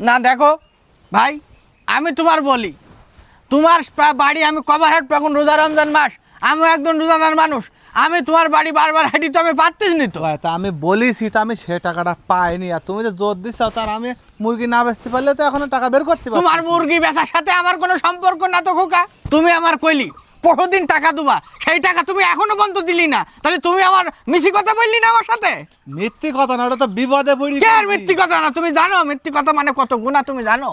না দেখো ভাই, আমি তোমার বলি, তোমার বাড়ি আমি কভার হেড, এখন রোজা রমজান মাস, আমি একজন রোজাদার মানুষ, আমি তোমার বাড়ি বারবার হাঁটি তো আমি পারতেছি নি তো। তা আমি বলিছি তো আমি সে টাকাটা পাইনি, আর তুমি যে জোর দিচ্ছ তার আমি মুরগি না বেচতে পারলে তো এখনো টাকা বের করতে পারছি। তোমার মুরগি বেচার সাথে আমার কোনো সম্পর্ক না তো খোকা। তুমি আমার কইলি পরশুদিন টাকা দেবা, সেই টাকা তুমি এখনো পর্যন্ত দিলি না, তাহলে তুমি আমার মিথ্যি কথা বললি না আমার সাথে। মিথ্যি কথা না, ওটা তো বিপদে পড়ি। কে আর মিথ্যি কথা না? তুমি জানো মিথ্যি কথা মানে কত গুণা, তুমি জানো?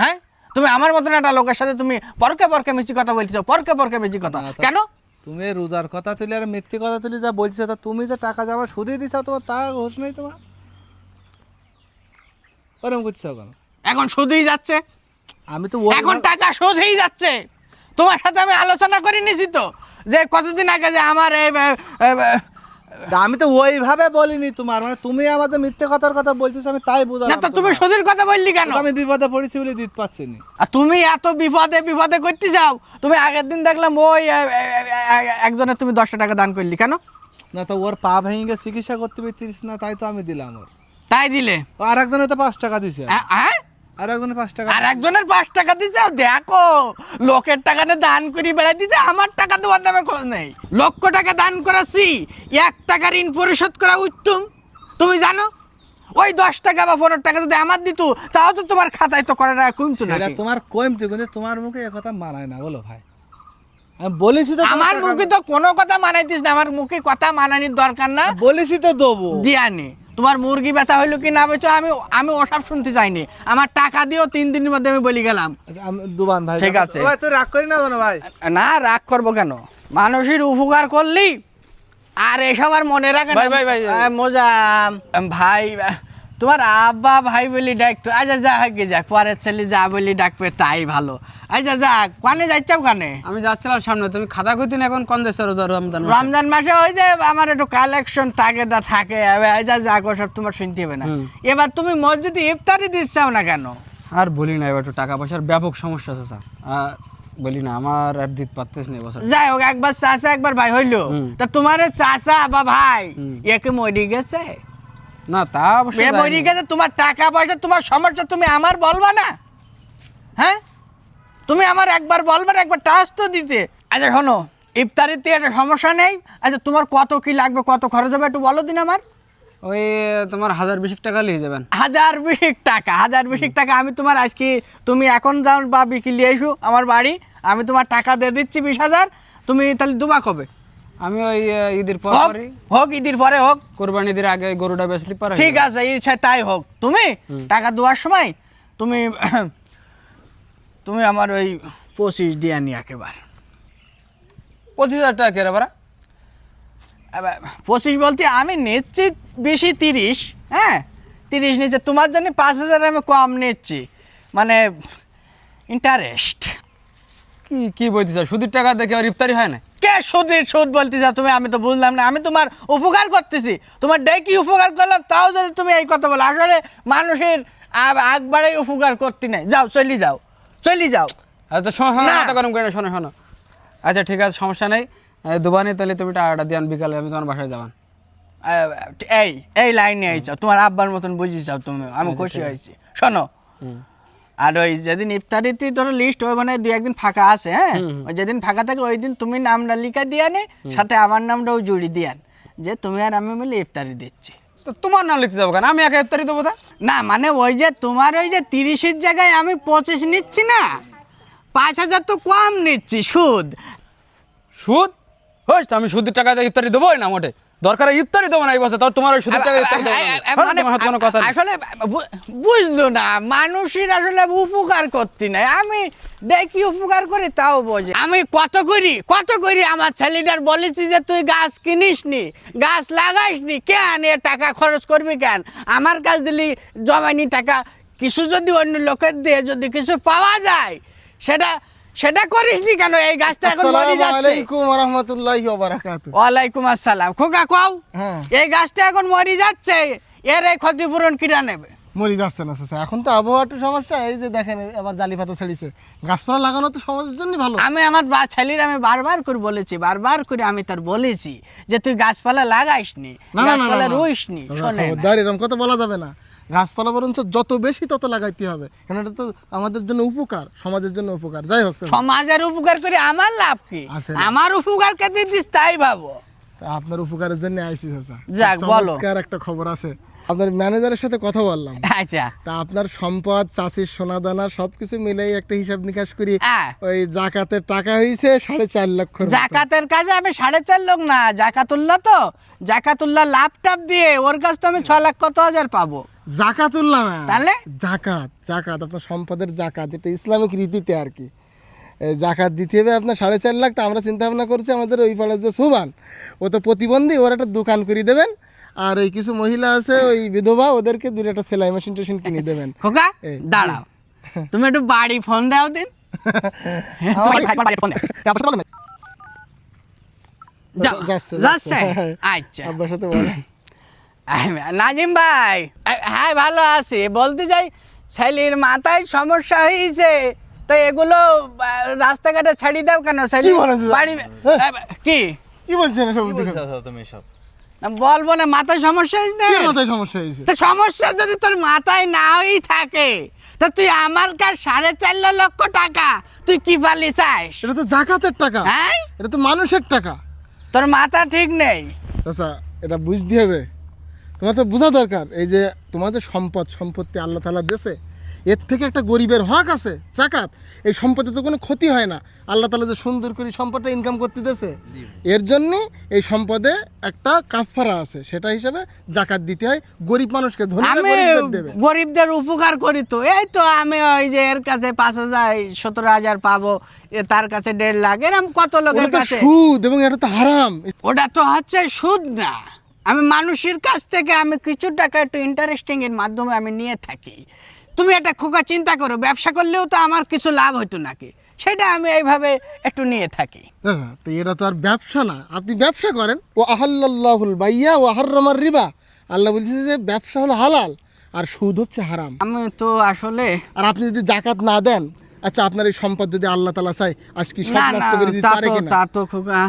হ্যাঁ, তুমি আমার মতন একটা লোকের সাথে তুমি পরকে পরকে মিথ্যি কথা বলছো, পরকে পরকে মিথ্যি কথা কেন? তুমি রোজার কথা তুলি আর মিথ্যি কথা তুলি যা বলছো, তা তুমি যে টাকা যাবার সুদই দিচ্ছ তোমার তা ঘোষ নেই তোমার, ওরকম করছো কেন? এখন শুধুই যাচ্ছে, আমি তো এখন টাকা শোধেই যাচ্ছে। তোমার সাথে আমি আলোচনা করে নিছি তো যে কতদিন আগে যে আমার আমি তো ওইভাবে বলিনি তোমার, মানে তুমি আমাদের মিথ্যে কথার কথা বলছিস, আমি তাই বুঝলাম না তো তুমি সুদের কথা বললি কেন? আমি বিপদে পড়েছি বলে দিতে পারছি না। আর তুমি এত বিপদে বিপদে করতে যাও, তুমি আগের দিন দেখলাম ওই একজনের তুমি 10 টাকা দান করলি কেন? না তো ওর পা ভেঙে চিকিৎসা করতে পারছিস না, তাই তো আমি দিলাম ওর। তাই দিলে? আর একজনে তো 5 টাকা দিছে, হ্যাঁ, আর একজনে 5 টাকা, আর একজনের 5 টাকা দিছে। দেখো লোকের টাকা দান করি বেড়াই দিছে, আমার টাকা দেওয়ার দামে খোঁজ নেই। লক্ষ টাকা দান করাছি, 1 টাকা ঋণ পরিশোধ করা উত্তম। তুমি জানো ওই 10 টাকা বা 15 টাকা যদি আমার দিত, তাও তো তোমার খাতায় তো করাটা কমতো না। এটা তোমার কমতি, কিন্তু তোমার মুখে এ কথা মানায় না, বলো ভাই। আমি বলেছি তো আমার মুখে তো কোনো কথা মানাইতিস না, আমার মুখে কথা মানানির দরকার না। বলেছি তো দেবো দিয়ানি তোমার মুরগি বেচা হইলো কি না বেচো আমি আমি ওসব শুনতে চাইনি। আমার টাকা দিও, 3 দিনের মধ্যে আমি বলি গেলাম। দুবান ভাই ঠিক আছে। ভাই তুই রাগ করি না জানো ভাই। না রাগ করবো কেন? মানুষের উপকার করলি আর এসব আর মনে রাখে না। মজা ভাই, তোমার আব্বা ভাই বলি ডাকতো। আচ্ছা যা গে যাক, পরের ছেলে যা বলি ডাকবে তাই ভালো। আচ্ছা যাক, কানে যাচ্ছাও কানে? আমি যাচ্ছিলাম সামনে, তুমি খাতা কইতে না এখন কোন দেশে রমজান মাসে? রমজান মাসে ওই যে আমার একটু কালেকশন থাকে দা থাকে, আচ্ছা যাক ওসব তোমার শুনতে হবে না। এবার তুমি মসজিদে ইফতারি দিচ্ছাও না কেন? আর বলি না, এবার একটু টাকা পয়সার ব্যাপক সমস্যা আছে স্যার। বলি না, আমার আর দিতে পারতেছ না এবছর। যাই হোক, একবার চাচা একবার ভাই হইলো, তা তোমার চাচা বা ভাই একে মরি গেছে? না তা অবশ্যই এ মরি গেছে, তোমার টাকা পয়সা তোমার সমস্যা তুমি আমার বলবা না? হ্যাঁ, তুমি আমার একবার বলবা না, একবার টাস্ক তো দিতে। আচ্ছা শোনো, ইফতারিতে একটা সমস্যা নেই। আচ্ছা তোমার কত কি লাগবে, কত খরচ হবে একটু বলো দিন আমার। ওই তোমার 1020 টাকা নিয়ে যাবেন। 1020 টাকা? 1020 টাকা আমি তোমার আজকে, তুমি এখন যাও বা বিকেলে এসো আমার বাড়ি, আমি তোমার টাকা দিয়ে দিচ্ছি 20,000। তুমি তাহলে দুবা কবে? আমি ওই ঈদের পর পরই, হোক ঈদের পরে হোক, কোরবানি ঈদের আগে গরুটা বেচলি পরে। ঠিক আছে, ইচ্ছা তাই হোক। তুমি টাকা দেওয়ার সময় তুমি তুমি আমার ওই 25 দিয়ে আনি একেবারে। 25,000 টাকা কে রে বাড়া? 25 বলতে আমি নিচ্ছি বেশি 30। হ্যাঁ 30 নিচ্ছে, তোমার জন্য 5,000 আমি কম নিচ্ছি, মানে ইন্টারেস্ট। কি কি বলতে স্যার, সুদের টাকা দেখে আর ইফতারি হয় না? কে সুদের সুদ বলতে চাও তুমি? আমি তো বুঝলাম না, আমি তোমার উপকার করতেছি, তোমার ডেকে উপকার করলাম, তাও যদি তুমি এই কথা বলো। আসলে মানুষের একবারে উপকার করতে নেই। যাও চলি যাও, চলি যাও। আচ্ছা শোনো শোনো, মাথা গরম করে না, শোনো শোনো। আচ্ছা ঠিক আছে, সমস্যা নেই। দুবানি তাহলে তুমি টাকাটা দিয়ান, বিকালে আমি তোমার বাসায় যাবান। এই এই লাইনে আইছো, তোমার আব্বার মতন বুঝি চাও তুমি, আমি খুশি হয়েছি। শোনো, আর ওই যেদিন ইফতারিতে ধরো লিস্ট ওই মানে 2 একদিন ফাঁকা আছে, হ্যাঁ ওই যেদিন ফাঁকা থাকে ওই দিন তুমি নামটা লিখা দিয়ে আনে, সাথে আমার নামটাও জুড়ি দিয়ান, যে তুমি আর আমি মিলে ইফতারি দিচ্ছি। তো তোমার নাম লিখতে যাবো কেন? আমি একা ইফতারি দেবো। না মানে ওই যে তোমার ওই যে 30-এর জায়গায় আমি 25 নিচ্ছি না, 5,000 তো কম নিচ্ছি সুদ। সুদ? হোস, আমি সুদের টাকা দিয়ে ইফতারি দেবোই না মোটে। দরকার ইফতারি দেবো না এই বছর, তাও তোমার ওই সুদের টাকা ইফতারি দেবো না। তোমার হাতে কোনো কথা নেই। আসলে বুঝলো না, মানুষের আসলে উপকার করতে নাই, আমি দেখি উপকার করি তাও বোঝে। আমি কত করি আমার ছেলেটার বলেছি যে তুই গাছ কিনিস নি, গাছ লাগাইস নি, কেন এ টাকা খরচ করবি কেন? আমার কাছ দিলি জমাইনি টাকা, কিছু যদি অন্য লোকের দিয়ে যদি কিছু পাওয়া যায় সেটা সেটা করিস নি কেন? এই গাছটা এখন মরে যাচ্ছে। আসসালামু আলাইকুম ওয়া রাহমাতুল্লাহি ওয়া বারাকাতুহু। ওয়ালাইকুম আসসালাম। খোকা কও, হ্যাঁ এই গাছটা এখন মরে যাচ্ছে, এর এই ক্ষতিপূরণ কিরা নেবে? মরি যাচ্ছে না চাচা, এখন তো আবহাওয়াটা সমস্যা। এই যে দেখেন আবার জালি পাতা ছেড়েছে, গাছপালা লাগানো তো সমাজের জন্য ভালো। আমি আমার ছেলের আমি বারবার করে বলেছি, বারবার করে আমি তার বলেছি যে তুই গাছপালা লাগাইস নি, গাছপালা রুইস নি। শোনে খবরদার, এরকম কথা বলা যাবে না। গাছপালা বরঞ্চ যত বেশি তত লাগাইতে হবে, কারণ এটা তো আমাদের জন্য উপকার, সমাজের জন্য উপকার। যাই হোক চাচা, সমাজের উপকার করে আমার লাভ কি? আছে না। আমার উপকার কে দিস তাই ভাবো। তা আপনার উপকারের জন্য আইসি চাচা। যাক, বলো। চমৎকার একটা খবর আছে, আপনার ম্যানেজারের সাথে কথা বললাম। আচ্ছা, তা আপনার সম্পদ, চাষির সোনাদানা সবকিছু মিলাই একটা হিসাব নিকাশ করি, ওই জাকাতের টাকা হয়েছে 4.5 লক্ষ। জাকাতের কাজে আমি 4.5 লাখ না, জাকাতুল্লাহ তো, জাকাতুল্লাহ লাভ টাপ দিয়ে ওর কাছ তো আমি 6 লাখ কত হাজার পাবো। জাকাতুল্লাহ না, তাহলে? জাকাত। জাকাত আপনার সম্পদের জাকাত, এটা ইসলামিক রীতিতে আর কি। এই জাকাত দিতে হবে আপনার 4.5 লাখ। তা আমরা চিন্তা ভাবনা করছি, আমাদের ওই পাড়ার যে সুবান, ও তো প্রতিবন্ধী, ওর একটা দোকান করে দেবেন, আর ওই কিছু মহিলা আছে ওই বিধবা, ওদেরকে দুটো একটা সেলাই মেশিন টেশিন কিনে দেবেন। খোকা এই, দাঁড়াও, তুমি একটু বাড়ি ফোন দাও দিন। যাও, যাচ্ছে? আচ্ছা, আব্বার সাথে বলেন। নাজিম ভাই, হ্যাঁ ভালো আছি। বলতে যাই, ছেলের মাথায় সমস্যা হয়েছে, তো এগুলো রাস্তাঘাটে ছাড়ি দাও কেন? ছেলে কি বলেন? বাড়ি কি কি বলছেন এসব? দিকে না, বলবো না, মাথায় সমস্যা হয়েছে। কি মাথায় সমস্যা হয়েছে? তো সমস্যা যদি তোর মাথায় নাই থাকে, তা তুই আমার কাছে 4.5 লক্ষ টাকা তুই কি পালি চাস? এটা তো জাকাতের টাকা, হ্যাঁ, এটা তো মানুষের টাকা। তোর মাথা ঠিক নেই। আচ্ছা, এটা বুঝতে হবে, তোমার তো বোঝা দরকার। এই যে তোমাদের সম্পত্তি আল্লাহ তাআলা দিয়েছে, এর থেকে একটা গরিবের হক আছে জাকাত। এই সম্পদে তো কোনো ক্ষতি হয় না, আল্লাহ তাআলা যে সুন্দর করে সম্পদটা ইনকাম করতে দিয়েছে, এর জন্য এই সম্পদে একটা কাফারা আছে, সেটা হিসাবে জাকাত দিতে হয়। গরিব মানুষকে, ধনীরা আমি গরিবদের দেবে। গরিবদের উপকার করি তো, এই তো আমি ওই যে এর কাছে 5,000 17,000 পাবো, তার কাছে 1.5 লাখ, এরকম কত ওটা লোকের তো কাছে। সুদ এবং এটা তো হারাম। ওটা তো হচ্ছে সুদ না, আমি মানুষের কাছ থেকে আমি কিছু টাকা একটু ইন্টারেস্টিং এর মাধ্যমে আমি নিয়ে থাকি। তুমি একটা খোকা চিন্তা করো, ব্যবসা করলেও তো আমার কিছু লাভ হতো নাকি, সেটা আমি এইভাবে একটু নিয়ে থাকি। দাদা, তো এটা তো আর ব্যবসা না, আপনি ব্যবসা করেন। ও আহাল্লাহুল বাইয়া ও হাররামার রিবা, আল্লাহ বলতেছে যে ব্যবসা হলো হালাল আর সুদ হচ্ছে হারাম। আমি তো আসলে আর আপনি যদি জাকাত না দেন, আচ্ছা আপনার এই সম্পদ যদি আল্লাহ তাআলা চায় আজকে সব না না, নষ্ট করে দিতে পারে কিনা? তা তো খোকা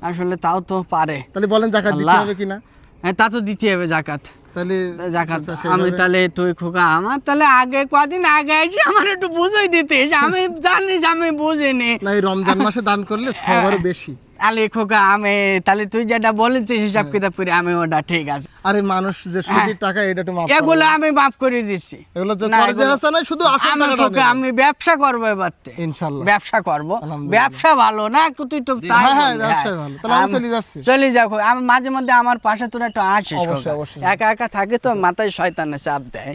আসলে তাও তো পারে। তাহলে বলেন জাকাত দিতে আল্লাহ। হবে কিনা? হ্যাঁ, তা তো দিতে হবে জাকাত। তাহলে জাকাত আচ্ছা, আমি সেইভাবে- তাহলে, তুই খোকা আমার তাহলে আগে কদিন আগে এসে আমার একটু বুঝাই দিতিস, আমি জানিস আমি বুঝিনি। না, এই রমজান মাসে দান করলে সবারও বেশি। তাহলে খোকা আমি তাহলে তুই যেটা বলেছিস হিসাব কিতাব করে আমি ওটা ঠিক আছে, আরে মানুষ যে সুদের টাকা, এটা একটু মাফ এগুলো করো। আমি মাফ করে দিচ্ছি। এগুলো যে না, কর্জে এগুলো- হাসানায় শুধু আসল আমি টাকাটা খোকা নেবেন। আমি ব্যবসা করবো এবার থেকে। ইনশাআল্লাহ। ব্যবসা করব, আলহামদুলিল্লাহ। ব্যবসা ভালো না তুই তো তাই হ্যাঁ, হ্যাঁ, বললি, ব্যবসাই হ্যাঁ। ভালো। তাহলে আমি চলে যাচ্ছি। চলে যাও খোকা, আমি মাঝে মধ্যে আমার পাশে তোরা একটু আসিস অবশ্যই, খোকা। অবশ্যই। একা একা থাকে তো মাথায় শয়তানের চাপ দেয়।